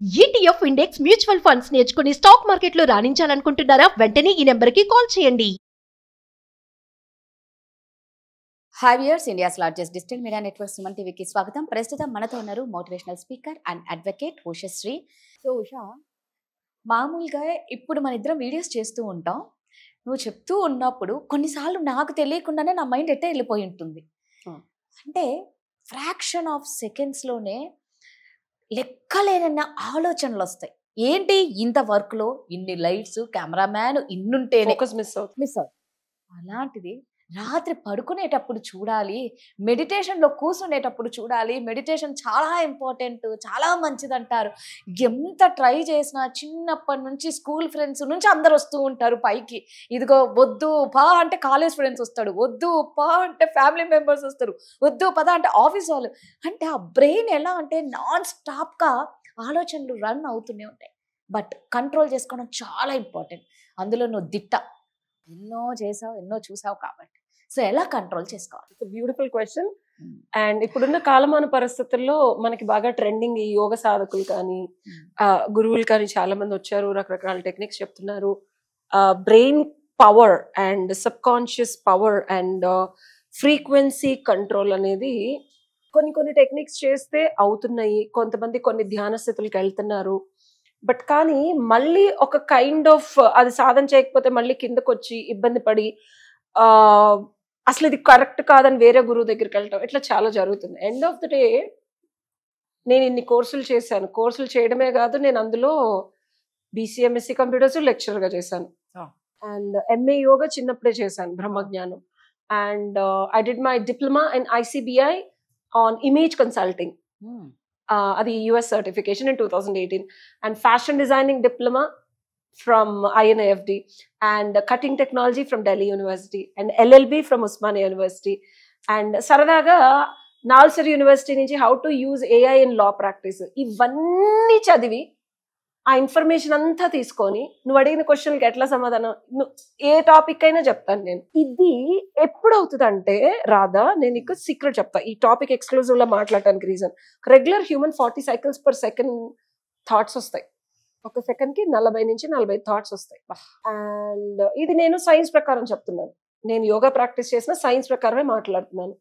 ETF index mutual funds నేర్చుకుని stock మార్కెట్లో రాణించాలనుకుంటున్నారా? వెంటనే ఈ నెంబర్కి కాల్ చేయండి. Hi viewers, India's largest digital media network Suman టీవీకి స్వాగతం. ప్రస్తుతం మనతో ఉన్నారు motivational speaker and advocate Ushasri. So Usha, మామూలుగా ఇప్పుడు మన ఇద్దరం వీడియోస్ చేస్తూ ఉంటాం. నువ్వు చెప్తూ ఉన్నప్పుడు కొన్నిసార్లు నాకు తెలియకుండానే నా మైండ్ ఎట్టే వెళ్ళిపోయి ఉంటుంది. అంటే ఫ్రాక్షన్ ఆఫ్ సెకండ్స్లోనే లెక్కలేనన్న ఆలోచనలు వస్తాయి. ఏంటి ఇంత వర్క్లో ఇన్ని లైట్స్, కెమెరామ్యాన్ ఇన్నుంటేనే మిస్ అవుతుంది. అలాంటిది రాత్రి పడుకునేటప్పుడు చూడాలి, మెడిటేషన్లో కూర్చునేటప్పుడు చూడాలి. మెడిటేషన్ చాలా ఇంపార్టెంట్, చాలా మంచిది అంటారు. ఎంత ట్రై చేసినా చిన్నప్పటి నుంచి స్కూల్ ఫ్రెండ్స్ నుంచి అందరు వస్తూ ఉంటారు పైకి. ఇదిగో వద్దు పా అంటే కాలేజ్ ఫ్రెండ్స్ వస్తాడు, వద్దు పా అంటే ఫ్యామిలీ మెంబర్స్ వస్తారు, వద్దు పద అంటే ఆఫీస్ వాళ్ళు. అంటే ఆ బ్రెయిన్ ఎలా అంటే నాన్ స్టాప్గా ఆలోచనలు రన్ అవుతూనే ఉంటాయి. బట్ కంట్రోల్ చేసుకోవడం చాలా ఇంపార్టెంట్. అందులో నువ్వు దిట్ట, ఎన్నో చేసావు, ఎన్నో చూసావు కాబట్టి. సో ఎలా కంట్రోల్ చేసుకోవాలి? Beautiful question. అండ్ ఇప్పుడున్న కాలమాన పరిస్థితుల్లో మనకి బాగా ట్రెండింగ్ ఈ యోగ సాధకులు కానీ గురువులు కానీ చాలా మంది వచ్చారు, రకరకాల టెక్నిక్స్ చెప్తున్నారు. Brain power and sub conscious power and frequency control అనేది కొన్ని టెక్నిక్స్ చేస్తే అవుతున్నాయి. కొంతమంది కొన్ని ధ్యాన స్థితులకు వెళ్తున్నారు. బట్ కానీ మళ్ళీ ఒక కైండ్ ఆఫ్ అది సాధన చేయకపోతే మళ్ళీ కిందకు వచ్చి ఇబ్బంది పడి అసలు ఇది కరెక్ట్ కాదని వేరే గురువు దగ్గరికి వెళ్ళటం, ఇట్లా చాలా జరుగుతుంది. ఎండ్ ఆఫ్ ద డే నేను ఇన్ని కోర్సులు చేశాను. కోర్సులు చేయడమే కాదు, నేను అందులో BCMSc కంప్యూటర్స్ లెక్చరర్గా చేశాను. అండ్ MA యోగా చిన్నప్పుడే చేశాను, బ్రహ్మజ్ఞానం. And I did my diploma in ICBI on image consulting. అది US certification in 2018. And fashion designing diploma from INAFD. And cutting technology from Delhi University. And LLB from Osmania University. And saradaga Nalsar University nunchi how to use AI in law practice. ఇవన్నీ చదివి ఆ information అంతా తీసుకొని నువ్వు అడిగిన క్వశ్చన్కి ఎట్లా సమాధానం, ఏ టాపిక్ అయినా చెప్తాను నేను. ఇది ఎప్పుడు అవుతుంది అంటే రాధా, నేను నీకు సీక్రెట్ చెప్తా ఈ టాపిక్ ఎక్స్క్లూజివ్ గా మాట్లాడటానికి reason. Regular human 40 cycles per second thoughts వస్తాయి. ఒక సెకండ్ కి 40 నుంచి 45 థాట్స్ వస్తాయి. అండ్ ఇది నేను సైన్స్ ప్రకారం చెప్తున్నాను. నేను యోగా ప్రాక్టీస్ చేసిన సైన్స్ ప్రకారమే మాట్లాడుతున్నాను.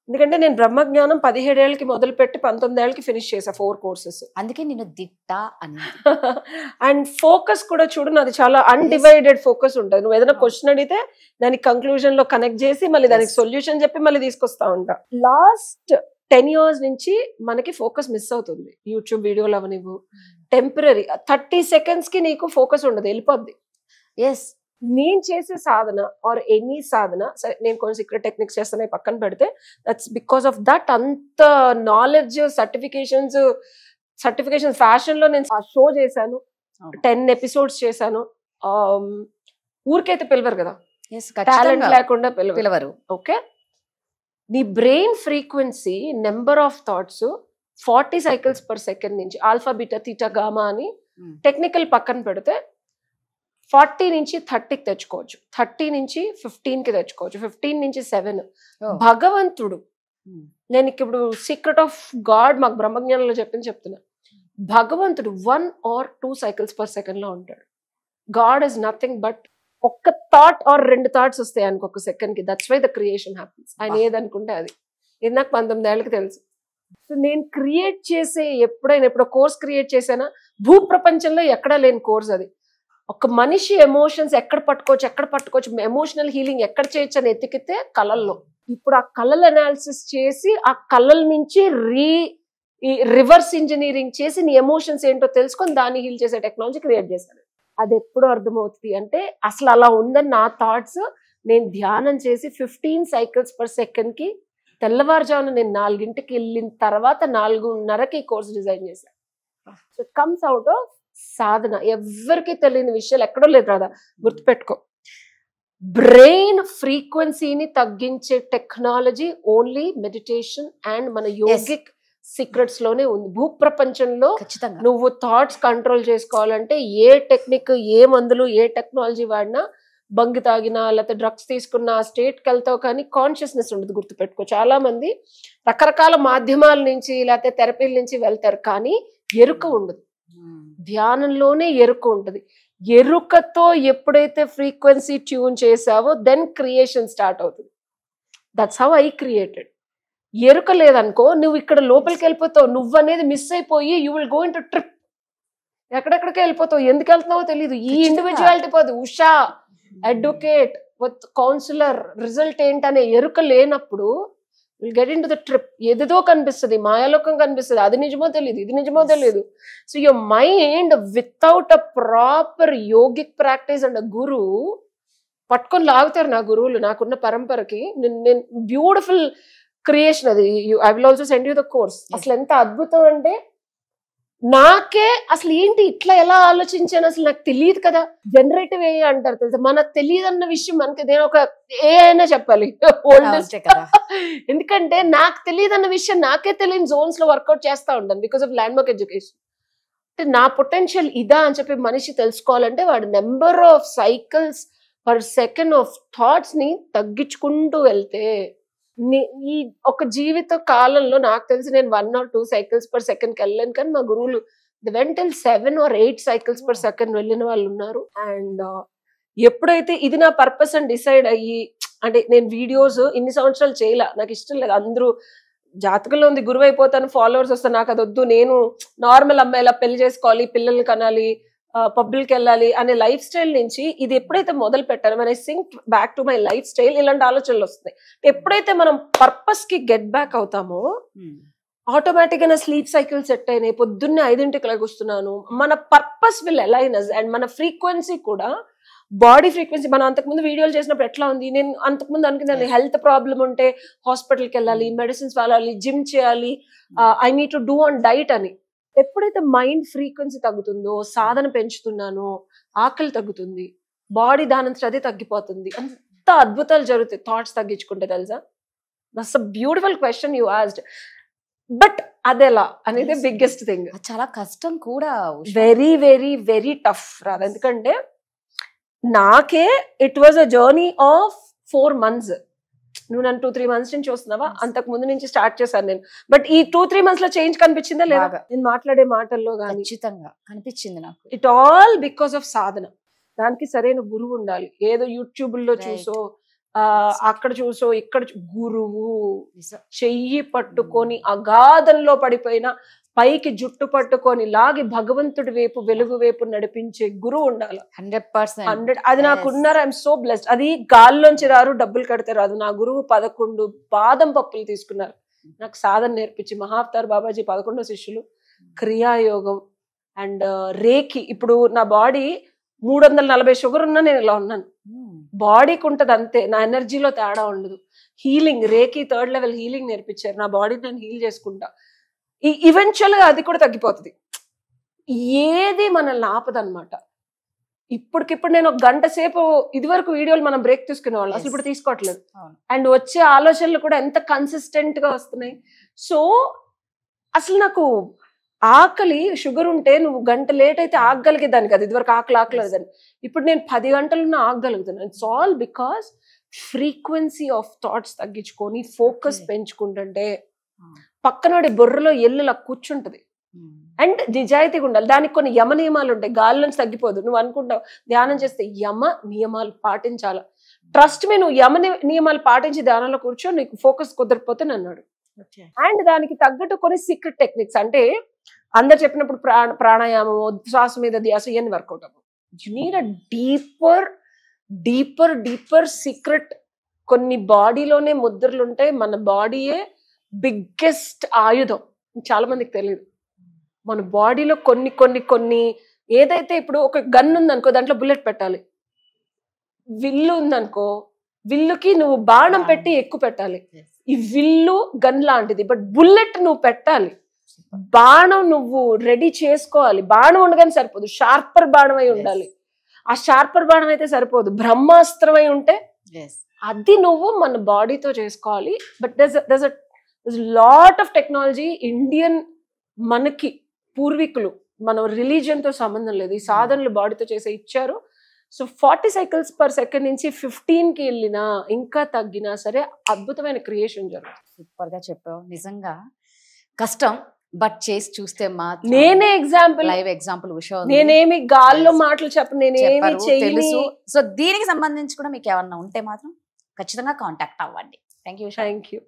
ఎందుకంటే నేను బ్రహ్మజ్ఞానం 17 ఏళ్ళకి మొదలుపెట్టి 19 ఏళ్ళకి ఫినిష్ చేసా 4 కోర్సెస్. అందుకే నేను దిట్ట అని. అండ్ ఫోకస్ కూడా చూడు, నాది చాలా అన్డివైడెడ్ ఫోకస్ ఉంటుంది. నువ్వు ఏదైనా క్వశ్చన్ అడిగితే దానికి కంక్లూజన్ లో కనెక్ట్ చేసి మళ్ళీ దానికి సొల్యూషన్ చెప్పి మళ్ళీ తీసుకొస్తా ఉంటా. లాస్ట్ 10 years నుంచి మనకి ఫోకస్ మిస్ అవుతుంది. యూట్యూబ్ వీడియోలు అవనివ్వు, టెంపరీ 30 seconds కి నీకు ఫోకస్ ఉండదు, వెళ్ళిపోద్ది. ఎస్, నేను చేసే సాధన ఆర్ ఎనీ సాధన, నేను కొన్ని సీక్రెట్ టెక్నిక్స్ చేస్తున్నాయి పక్కన పెడితే, దట్స్ బికాస్ ఆఫ్ దట్. అంత నాలెడ్జ్, సర్టిఫికేషన్స్ ఫ్యాషన్ లో నేను షో చేశాను, 10 episodes చేశాను. ఊరికైతే పిలవరు కదా, టాలెంట్ లేకుండా పిలవరు. ఓకే, నీ brain frequency number of thoughts 40 cycles per second నుంచి ఆల్ఫా బీటా తీటా గామా అని టెక్నికల్ పక్కన పెడితే 40 నుంచి 30కి తెచ్చుకోవచ్చు, 30 నుంచి 15కి తెచ్చుకోవచ్చు, 15 నుంచి 7. భగవంతుడు, నేను ఇప్పుడు సీక్రెట్ ఆఫ్ గాడ్ మాకు బ్రహ్మజ్ఞానంలో చెప్తున్నా, భగవంతుడు 1 or 2 cycles per second లో ఉంటాడు. గాడ్ ఇస్ నథింగ్ బట్ ఒక్క థాట్ ఆర్ 2 thoughts వస్తాయి ఆయనకు ఒక సెకండ్ కి. That's why the creation happens. ఆయన ఏదనుకుంటే అది. ఇది నాకు 19 ఏళ్ళకి తెలుసు. సో నేను క్రియేట్ చేసే ఎప్పుడో కోర్స్ క్రియేట్ చేశానా, భూ ప్రపంచంలో ఎక్కడా లేని కోర్స్ అది. ఒక మనిషి ఎమోషన్స్ ఎక్కడ పట్టుకోవచ్చు, ఎమోషనల్ హీలింగ్ ఎక్కడ చేయొచ్చు అని ఎతికితే కళల్లో. ఇప్పుడు ఆ కళల అనాలిసిస్ చేసి ఆ కళల నుంచి రివర్స్ ఇంజనీరింగ్ చేసి నీ ఎమోషన్స్ ఏంటో తెలుసుకొని దాన్ని హీల్ చేసే టెక్నాలజీ క్రియేట్ చేశాను. అది ఎప్పుడు అర్థమవుతుంది అంటే, అసలు అలా ఉందని నా థాట్స్ నేను ధ్యానం చేసి 15 cycles per second కి తెల్లవారుజామున నేను 4ంటికి వెళ్ళిన తర్వాత 4:30కి కోర్స్ డిజైన్ చేశాను. So it comes out of sadhana. ఎవరికి తెలియని విషయాలు ఎక్కడో లేదు రాదా, గుర్తుపెట్టుకో. బ్రెయిన్ ఫ్రీక్వెన్సీని తగ్గించే టెక్నాలజీ ఓన్లీ మెడిటేషన్ అండ్ మన యోగిక్ సీక్రెట్స్ లోనే ఉంది. భూప్రపంచంలో నువ్వు థాట్స్ కంట్రోల్ చేసుకోవాలంటే ఏ టెక్నిక్, ఏ మందులు, ఏ టెక్నాలజీ వాడినా, బంగి తాగినా లేకపోతే డ్రగ్స్ తీసుకున్నా స్టేట్కి వెళ్తావు కానీ కాన్షియస్నెస్ ఉండదు. గుర్తుపెట్టుకో, చాలా మంది రకరకాల మాధ్యమాల నుంచి లేకపోతే థెరపీల నుంచి వెళ్తారు కానీ ఎరుక ఉండదు. ధ్యానంలోనే ఎరుక ఉంటది. ఎరుకతో ఎప్పుడైతే ఫ్రీక్వెన్సీ ట్యూన్ చేసావో దెన్ క్రియేషన్ స్టార్ట్ అవుతుంది. That's how I created. ఎరుక లేదనుకో నువ్వు ఇక్కడ లోపలికి వెళ్ళిపోతావు, నువ్వు అనేది మిస్ అయిపోయి you will go in to trip, ఎక్కడెక్కడికి వెళ్ళిపోతావు, ఎందుకు వెళ్తున్నావో తెలియదు. ఈ ఇండివిజువాలిటీ పోదు. ఉషా అడ్వకేట్ విత్ కౌన్సిలర్ రిజల్ట్ ఏంటనే ఎరుక లేనప్పుడు will get in to the trip. ఏదేదో కనిపిస్తుంది, మాయాలోకం కనిపిస్తుంది, అది నిజమో తెలియదు, ఇది నిజమో తెలియదు. So your mind without a proper yogic practice and guru పట్టుకొని లాగుతారు నా గురువులు. నాకున్న పరంపరకి నేను బ్యూటిఫుల్ క్రియేషన్ అది. I will also send you the course. అసలు ఎంత అద్భుతం అంటే నాకే అసలు ఏంటి ఇట్లా ఎలా ఆలోచించాను అసలు నాకు తెలియదు కదా. జనరేటివ్ ఏ అంటారు తెలుసా, మనకు తెలియదు అన్న విషయం మనకి నేను ఒక ఏ అయినా చెప్పాలి ఓల్డెస్ట్. ఎందుకంటే నాకు తెలియదు అన్న విషయం నాకే తెలియని జోన్స్ లో వర్కౌట్ చేస్తా ఉంటాను because of land mark education. అంటే నా పొటెన్షియల్ ఇదా అని చెప్పి మనిషి తెలుసుకోవాలంటే వాడు number of cycles per second of thoughts ని తగ్గించుకుంటూ వెళ్తే ఈ ఒక జీవిత కాలంలో నాకు తెలిసి నేను 1 or 2 cycles per second వెళ్ళాను. కానీ మా గురువులు వెంట 7 or 8 cycles per second వెళ్ళిన వాళ్ళు ఉన్నారు. అండ్ ఎప్పుడైతే ఇది నా పర్పస్ అని డిసైడ్ అయ్యి, అంటే నేను వీడియోస్ ఇన్ని సంవత్సరాలు చేయలే, నాకు ఇష్టం లేదు. అందరూ జాతకంలో ఉంది గురువు అయిపోతాను, ఫాలోవర్స్ వస్తాను, నాకు అది వద్దు, నేను నార్మల్ అమ్మాయిలా పెళ్లి చేసుకోవాలి, పిల్లల్ని కనాలి, పబ్లిక్ వెళ్ళాలి అనే లైఫ్ స్టైల్ నుంచి ఇది ఎప్పుడైతే మొదలు పెట్టాను, మన sync back to my lifestyle, ఇలాంటి ఆలోచనలు వస్తాయి. ఎప్పుడైతే మనం పర్పస్ కి గెట్ బ్యాక్ అవుతామో ఆటోమేటిక్ గా నా స్లీప్ సైకిల్ సెట్ అయినాయి. పొద్దున్నే 5ంటికి లెగుస్తున్నాను. మన purpose will align us. And మన ఫ్రీక్వెన్సీ కూడా బాడీ ఫ్రీక్వెన్సీ. మనం అంతకుముందు వీడియోలు చేసినప్పుడు ఎట్లా ఉంది, నేను అంతకుముందు అనుకున్నాను హెల్త్ ప్రాబ్లం ఉంటే హాస్పిటల్కి వెళ్ళాలి, మెడిసిన్స్ వాడాలి, జిమ్ చేయాలి, I need to do on diet అని. ఎప్పుడైతే మైండ్ ఫ్రీక్వెన్సీ తగ్గుతుందో, సాధన పెంచుతున్నానో, ఆకలి తగ్గుతుంది, బాడీ దానంతట అదే తగ్గిపోతుంది. అంత అద్భుతాలు జరుగుతాయి థాట్స్ తగ్గించుకుంటే తెలుసా. That's a beautiful question you asked. But అదెలా అనేది బిగ్గెస్ట్ థింగ్. చాలా కష్టం కూడా, వెరీ వెరీ వెరీ టఫ్ రాదు. ఎందుకంటే నాకే it was a journey of 4 months. నువ్వు నన్ను 2-3 months నుంచి చూస్తున్నావా, అంతకు ముందు నుంచి స్టార్ట్ చేశాను నేను. బట్ ఈ 2-3 months లో చేంజ్ కనిపించిందా లేదా, నేను మాట్లాడే మాటల్లో కానీ ఖచ్చితంగా కనిపించింది నాకు. ఇట్ ఆల్ బికాస్ ఆఫ్ సాధన. దానికి సరైన గురువు ఉండాలి. ఏదో యూట్యూబ్ లో చూసో, అక్కడ చూసో, ఇక్కడ గురువు చెయ్యి పట్టుకొని అగాధంలో పడిపోయిన పైకి జుట్టు పట్టుకొని లాగి భగవంతుడి వైపు, వెలుగు వైపు నడిపించే గురువు ఉండాలి. 100%. అది నాకు ఉన్నారు. I'm so blessed. అది గాల్లోంచి రారు, డబ్బులు కడితే రాదు. నా గురువు 11 బాదం పప్పులు తీసుకున్నారు నాకు సాధన నేర్పించి. మహావతార్ బాబాజీ 11 శిష్యులు, క్రియాయోగం అండ్ రేకి. ఇప్పుడు నా బాడీ 340 షుగర్ ఉన్నా నేను ఇలా ఉన్నాను. బాడీకి ఉంటది అంతే, నా ఎనర్జీలో తేడా ఉండదు. హీలింగ్, రేకి 3rd level హీలింగ్ నేర్పించారు. నా బాడీని నేను హీల్ చేసుకుంటా. ఈవెన్చువల్ గా అది కూడా తగ్గిపోతుంది. ఏది మనల్ని ఆపదన్నమాట. ఇప్పటికిప్పుడు నేను 1 గంట సేపు, ఇది వరకు వీడియోలు మనం బ్రేక్ తీసుకునే వాళ్ళు, అసలు ఇప్పుడు తీసుకోవట్లేదు. అండ్ వచ్చే ఆలోచనలు కూడా ఎంత కన్సిస్టెంట్ గా వస్తున్నాయి. సో అసలు నాకు ఆకలి, షుగర్ ఉంటే నువ్వు 1 గంట లేట్ అయితే ఆగగలిగేదాన్ని కదా, ఇదివరకు ఆకలేదని. ఇప్పుడు నేను 10 గంటలున్నా ఆగగలుగుతాను. It's all because frequency of thoughts తగ్గించుకొని ఫోకస్ పెంచుకుంటుంటే పక్కనోడి బుర్రలో ఎల్లులా కూర్చుంటది. అండ్ నిజాయితీగా ఉండాలి. దానికి కొన్ని యమ నియమాలు ఉంటాయి. గాలి నుంచి తగ్గిపోదు. నువ్వు అనుకుంటావు ధ్యానం చేస్తే యమ నియమాలు పాటించాల. ట్రస్ట్ మీ, నువ్వు యమ నియమాలు పాటించి ధ్యానంలో కూర్చో, నీకు ఫోకస్ కుదరకపోతే అన్నాడు. అండ్ దానికి తగ్గట్టు కొన్ని సీక్రెట్ టెక్నిక్స్, అంటే అందరు చెప్పినప్పుడు ప్రాణాయామం, శ్వాస మీద ధ్యాస, ఇవన్నీ వర్కౌట్ అవ్వవు. You need a deeper deeper deeper secret. కొన్ని బాడీలోనే ముద్రలు ఉంటాయి. మన బాడీయే బిగ్గెస్ట్ ఆయుధం. చాలా మందికి తెలియదు. మన బాడీలో కొన్ని కొన్ని కొన్ని ఏదైతే, ఇప్పుడు ఒక గన్ ఉందనుకో, దాంట్లో బుల్లెట్ పెట్టాలి. విల్లు ఉందనుకో, విల్లుకి నువ్వు బాణం పెట్టి ఎక్కువ పెట్టాలి. ఈ విల్లు గన్ లాంటిది, బట్ బుల్లెట్ నువ్వు పెట్టాలి. బాణం నువ్వు రెడీ చేసుకోవాలి. బాణం ఉండగానే సరిపోదు, షార్పర్ బాణం అయి ఉండాలి. ఆ షార్పర్ బాణం అయితే సరిపోదు, బ్రహ్మాస్త్రం అయి ఉంటే అది నువ్వు మన బాడీతో చేసుకోవాలి. But there's a lot of technology. Indian మనకి పూర్వీకులు, మన రిలీజియన్ తో సంబంధం లేదు, ఈ సాధనలు బాడీతో చేసే ఇచ్చారు. సో 40 cycles per second నుంచి 15కి వెళ్ళినా, ఇంకా తగ్గినా సరే అద్భుతమైన క్రియేషన్ జరుగుతుంది. సూపర్ గా చెప్పావు. నిజంగా కష్టం, బట్ చేసి చూస్తే మాత్రం నేనే ఎగ్జాంపుల్, లైవ్ ఎగ్జాంపుల్ ఉషా ఉంది. నేనేమి గాల్లో మాటలు చెప్పను, నేనేమి చెప్పారు, చేయను. తెలుసు. సో దీనికి సంబంధించి కూడా మీకు ఏమన్నా ఉంటే మాత్రం ఖచ్చితంగా కాంటాక్ట్ అవ్వండి. Thank you. Thank you.